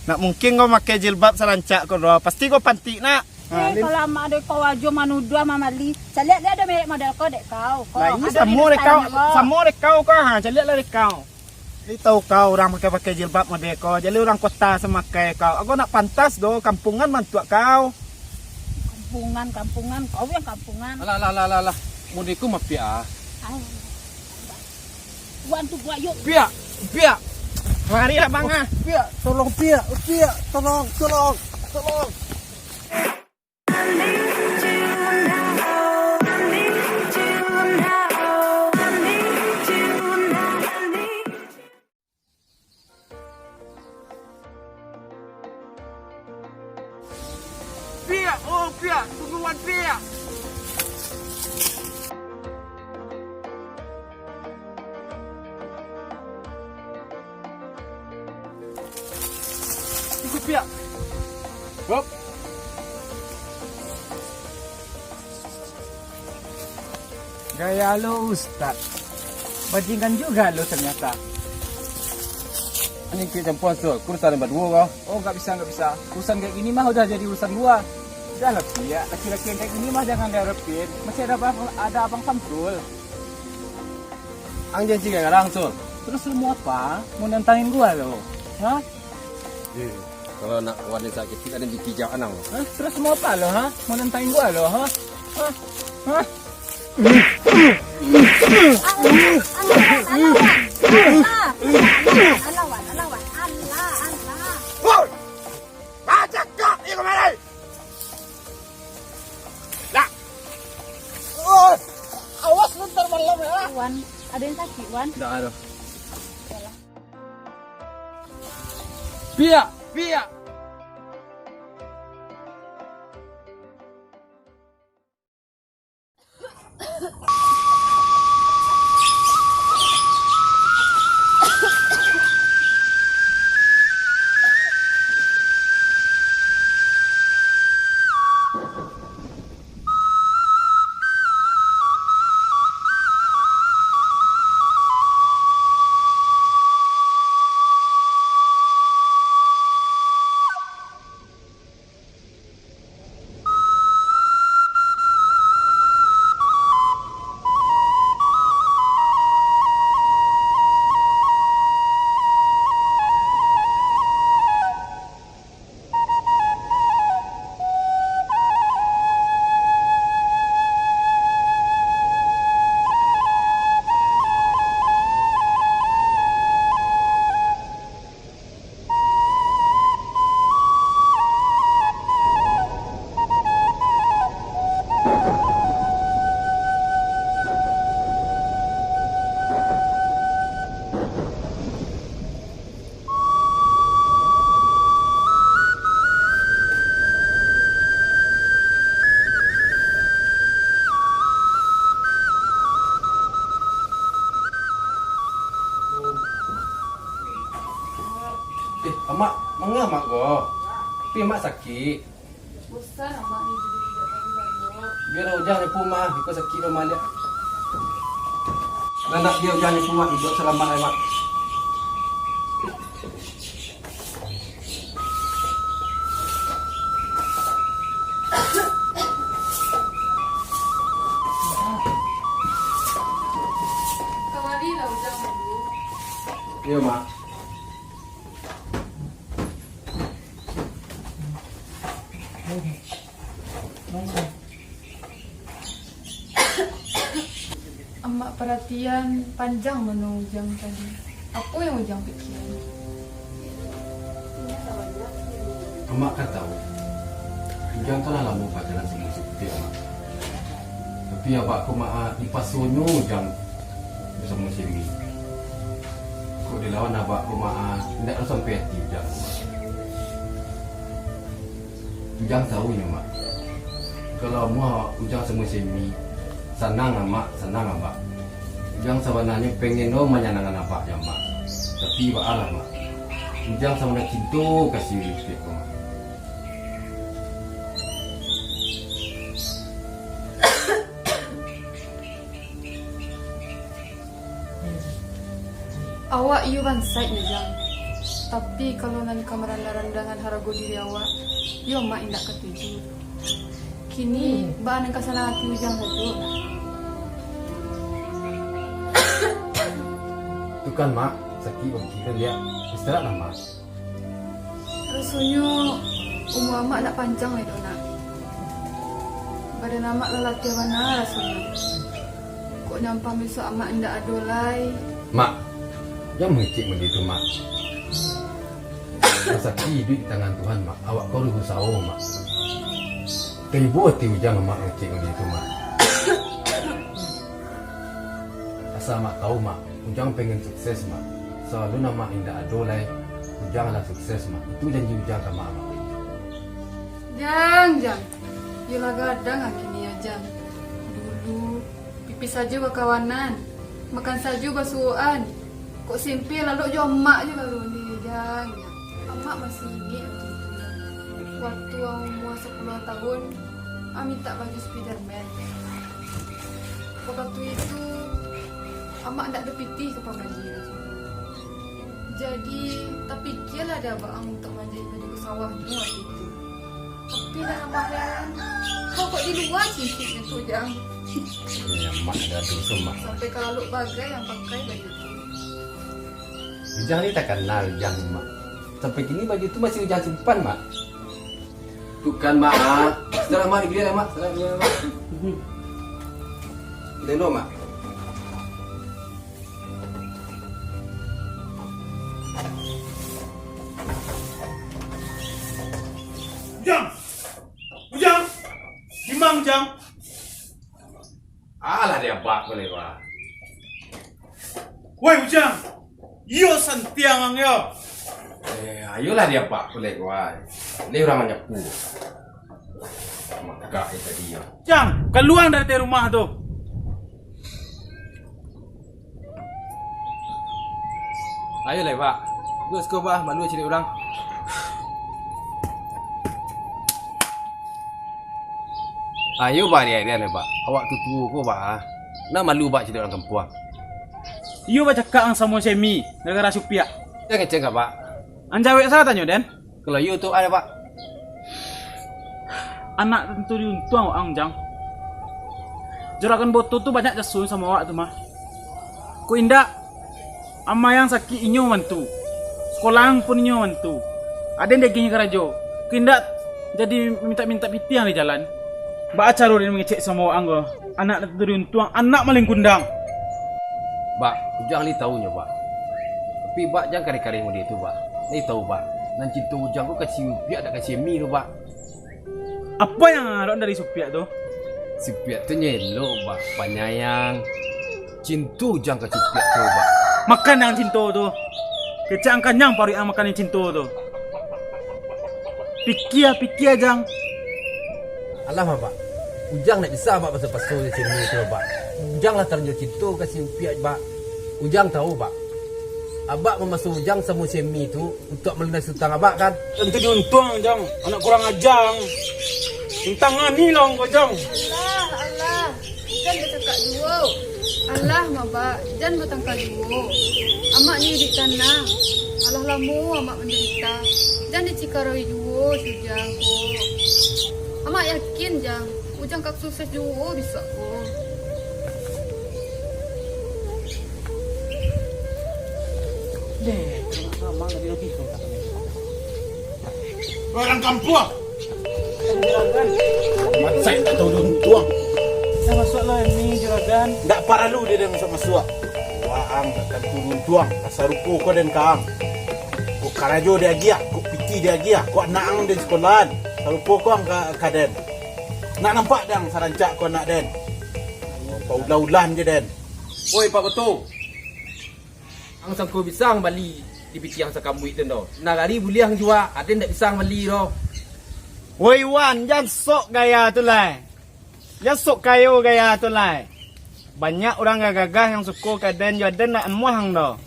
Nak mungkin kau pakai jilbab serancak kau doa. Pasti kau pantik nak. Kalau mak ada kau ajo manudua mama li. Caliak dia ada merek model kau dek kau. Nah, ini sama dek kau kau ha. Caliak lah dek kau. Jadi tahu kau orang pakai jilbab model kau. Jadi orang kota semakai kau. Aku nak pantas do kampungan mantua kau. Kampungan kau yang kampungan. Alah. Mudiku mah pia. Wan tu buat yuk. Pia. Mari lah bang ah. Pia, tolong. Pia, tungguan Pia. Ikut Pia. Hop. Gaya lo Ustaz. Bajingan juga lo ternyata. Ini kita sponsor, urusan yang berdua kau. Oh nggak bisa. Urusan kayak gini mah udah jadi urusan gua. Udah lah Pia. Laki-laki yang kayak gini mah jangan diharapin. Masih ada abang Samsul. Ang janji gak langsung. Terus lu mau apa? Mau nantangin gua lo? Hah? Kalau nak wanita sakit kita ada di kijau anang. Hah? Terus mau apa lo? Hah? Mau nantangin gua lo? Hah? Alawan. Woi! Baca kok ini kemana? Lah! Oh! Awas lu ntar malam ya! Wan, ada yang sakit Wan. Tidak ada. Pia. Mak, mengapa mak go? Tapi mak sakit. Bosan mak ni jadi tidak tahu. Biar ujang ni puma, ikut sakit rumah dia. Nak dia ujang ni puma, hidup selamat ay mak. Kemari lah ujang dulu. Iya mak. Emak perhatian panjang mana Ujang tadi. Apa yang Ujang fikir? Mak kan tahu. Ujang kan lama pacaran sama Siti mak. Tapi abak aku mak dipasonyo Ujang bersama sini. Kau dilawan abak aku mak tidak sampai hati Ujang. Ujang tahu ya mak. Kalau mau Ujang sama sini senang mak, senang abak. Ujang sebenarnya pengen menyenangkan abak ya mak. Tapi baalah mak. Ujang sama nak cinta kasih lipstick mak. Awak you kan side Ujang. Tapi kalau nalika meranda-randangan harago diri awak, yo mak indak ketuju. Kini baan yang kasana hati ujang saja. Itu kan mak, sakit berkira dia. Istirahat lah mak. Rasanya umur amak nak panjang itu nak. Badan amak lelaki mana rasanya. Kok nyampah besok amak indak adolai. Mak, jangan mengecek begitu mak. Rezeki duit tangan Tuhan mak. Awak kau rugi sawo mak. Kayu buat ujang mak mengecek begitu mak. Asal mak tahu mak, ujang pengen sukses mak. Selalu nama indah adolai, ujang lah sukses mak. Itu janji ujang ke mak. Jang. Yolah gadang akhirnya ya Jang. Dulu pipis saja berkawanan, makan saja basuhan. Kok simpi lalu jo emak je baru ni Jang. Emak masih ingat waktu umur 10 tahun, minta baju Spiderman. Waktu itu amak tak ada piti ke pemandi. Jadi tak fikirlah ada abang untuk manjai baju ke sawah ni waktu itu. Tapi dalam bahagian kau kok di luar cincin tu Jang. Ya mak ada dosa mak. Sampai kalau lu bagai yang pakai baju tu. Ujang ni tak kenal ujang mak. Sampai kini baju tu masih ujang simpan mak. Bukan mak. Setelah mak digini lah mak. Setelah digini mak. Deno mak. Ujang, gimang Ujang. Alah dia bak boleh wah. Woi Ujang, yo santiang yo. Ayolah dia bak boleh wah. Ini orang menyapu. Mak gak itu dia. Ujang, keluar dari rumah tu. Ayolah pak. Lu sekolah bah, malu cari orang. Ayo bah dia pak. Awak tutu ko bah. Nak malu bah cari orang kampung. Yo baca cakap ang sama semi negara supia. Jangan cakap pak. Anjawek saya tanya Den. Kalau you tu ada pak. Anak tentu diuntung ang Jang. Juragan boto tu banyak jasun sama awak tu mah. Ku indak ama yang sakit inyo mantu. Sekolah pun inyo mantu. Ada yang dagingnya kerajo. Ku indak jadi minta-minta pitiang di jalan. Baca dia mengecek sama orang go. Anak tentu diuntung, anak maling kundang. Pak, ujang ni tahu nyo pak. Tapi pak jangan kari-kari mu dia tu pak. Ni tahu pak. Nan cinta ujang ko kasih piak tak kasih mi tu pak. Apa yang ada dari supia tu? Si piak tu nyelo pak. Penyayang. Cinta ujang kasih piak tu pak. Makan yang cinta tu. Kecang kanyang pari ang makan yang cinta tu. Pikir Jang. Alah pak. Ujang nak bisa pak pasal-pasal di sini tu pak. Ujang lah terjun cinta kasih piak pak. Ujang tahu pak. Abak memasuk ujang sama semi tu untuk melunasi hutang abak kan? Tentu diuntung Jang. Anak kurang ajar. Tangan ni lah kau Jang. Allah. Jangan bercakap dua. Allah mabak, jangan bertangkal dua. Amak ni di tanah. Allah lamu amak menderita. Jangan dicikaroi dua sujang ko. Amak yakin Jang, ujang kak sukses dua bisa ko. Deh, sama lagi orang kampung. Mat saya tak tahu diuntung. Saya masuklah ni juragan. Tak perlu dia dengan masuk. Waang tak turun tuang. Pasal rupo kau dan kaang. Kau karajo dia gia, kau piti dia gia, kau naang di sekolahan. Rupo kau ang kaden. Nak nampak dang sarancak kau nak den. Kau ulah-ulan je den. Oi Pak Betul. Ang sangko bisang bali di piti yang sakamu itu ndo. Nagari boleh ang jua, ada ndak bisang bali ro. Woi Wan, jangan sok gaya tu lah. Jangan sok kayu gaya tu lah. Banyak orang gagah yang suka kaden jaden nak muang dah.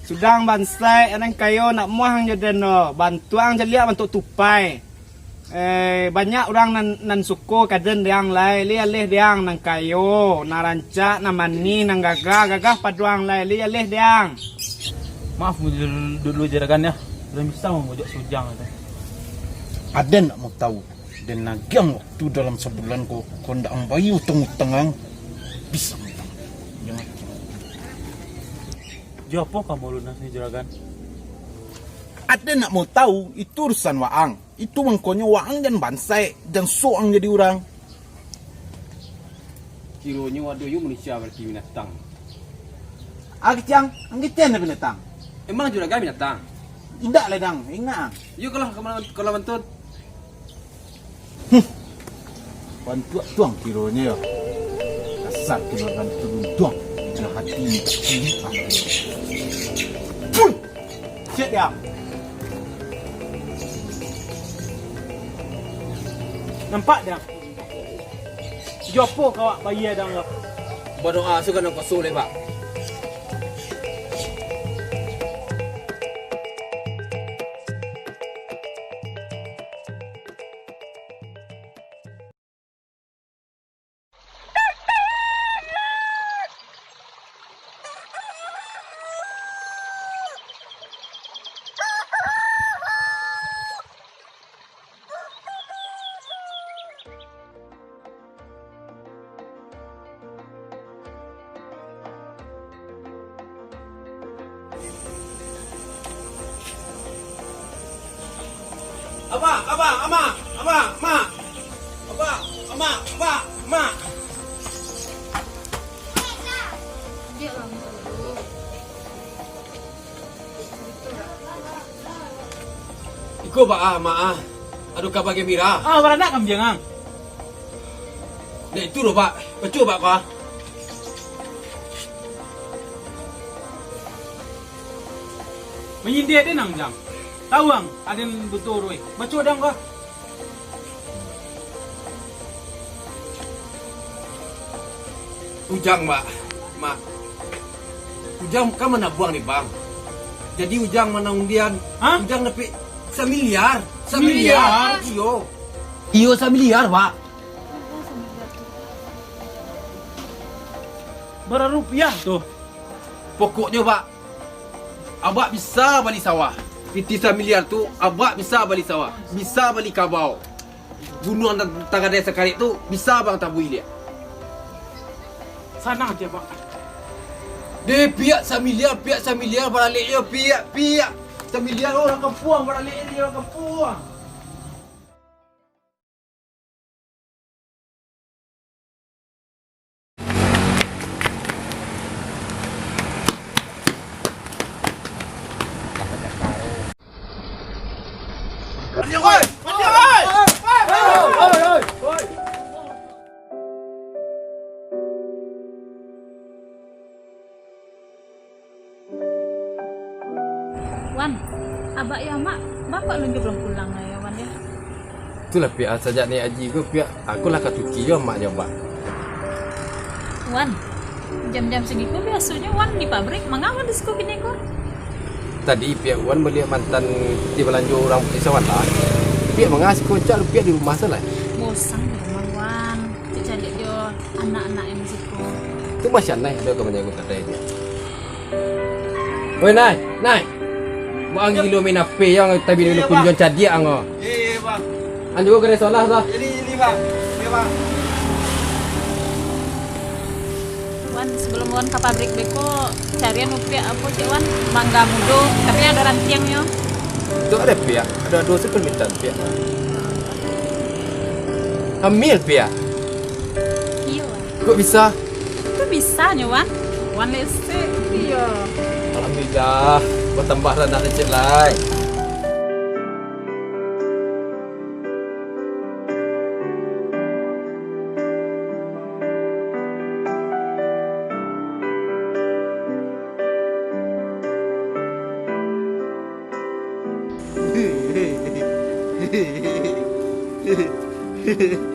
Sudang bansai orang kayu nak muang jaden dah. Bantuang jelia bantu tupai. Banyak orang nan suka kaden yang lai leh diang nang kayu, nang rancak, nang mani, nang gagah paduang lai leh diang. Maaf dulu jeragan ya. Belum bisa memojok sujang itu. Ada nak mau tahu. Dan nagiang waktu dalam sebulan kau ndak ambai utang-utangan. Bisa utang. Jangan. Jopo kamu lunas nih jeragan? Ada nak mau tahu, itu urusan waang. Itu mangkonya waang dan bansai. Dan soang jadi orang. Kironya waduh yu manusia berarti binatang. Agicang, anggiten na binatang. Emang juragan binatang? Tidak ledang, ingat. Yuk kalau mentut. Bantu tuang kironya ya. Asal kilogan turun tuang. Dah hati ni kecil. Pun! Cik dia. Nampak dah. Jopo kau bayar dah ngap. Berdoa suka nak kosong lepak. Dia lah dulu. Iko ba mak. Aduh kabar gembira. Ah, beranak kamu jangan. Dek itu loh pak. Betul pak kau. Menyindir dia nang jang. Tahu ang, ada yang betul roi. Baca dang kau. Ujang mak. Ujang kan mana buang nih bang. Jadi Ujang mana undian. Hah? Ujang nepi 1 miliar. 1 Miliar? Iyo. Iyo 1 miliar pak. Berapa rupiah tuh? Pokoknya pak. Abak bisa beli sawah. Piti 1 miliar tu abak bisa beli sawah. Bisa beli kabau. Gunung tangga desa kali tu bisa bang tabui dia. Sana aja pak. Dia pihak 1 miliar balik dia pihak 1 miliar orang kampung balik dia orang kampung. Wan, abak ya mak, bapak lu belum pulang lah ya Wan ya. Itulah pihak saja ni aji ku pihak aku lah katuki yo mak jawab. Wan, jam-jam segitu biasanya Wan di pabrik, mengawan di sekolah ini kok. Tadi pihak Wan beli mantan di belanja orang Isawan lah. Pihak mengasih kocak lu pihak di rumah salah. Bosan di rumah Wan, cari jo anak-anak yang situ. Itu masih aneh ada kau menjaga tadi dia. Woi nai. Buang gilo main apa yang tapi dulu kunjung cadia ango. Iya bang. Anjo kena solah dah. Ini bang. Iya bang. Wan, sebelum Wan ke pabrik beko, carian upia apa cik Wan? Mangga mudo, tapi ada rantiangnya. Itu ada pihak. Ada 2 permintaan pihak. Ambil pihak. Iya Wan. Kok bisa? Itu bisa nya Wan. Wan listrik. Iya. Alhamdulillah. Bertambah lah nak lecet lah. Hehehe.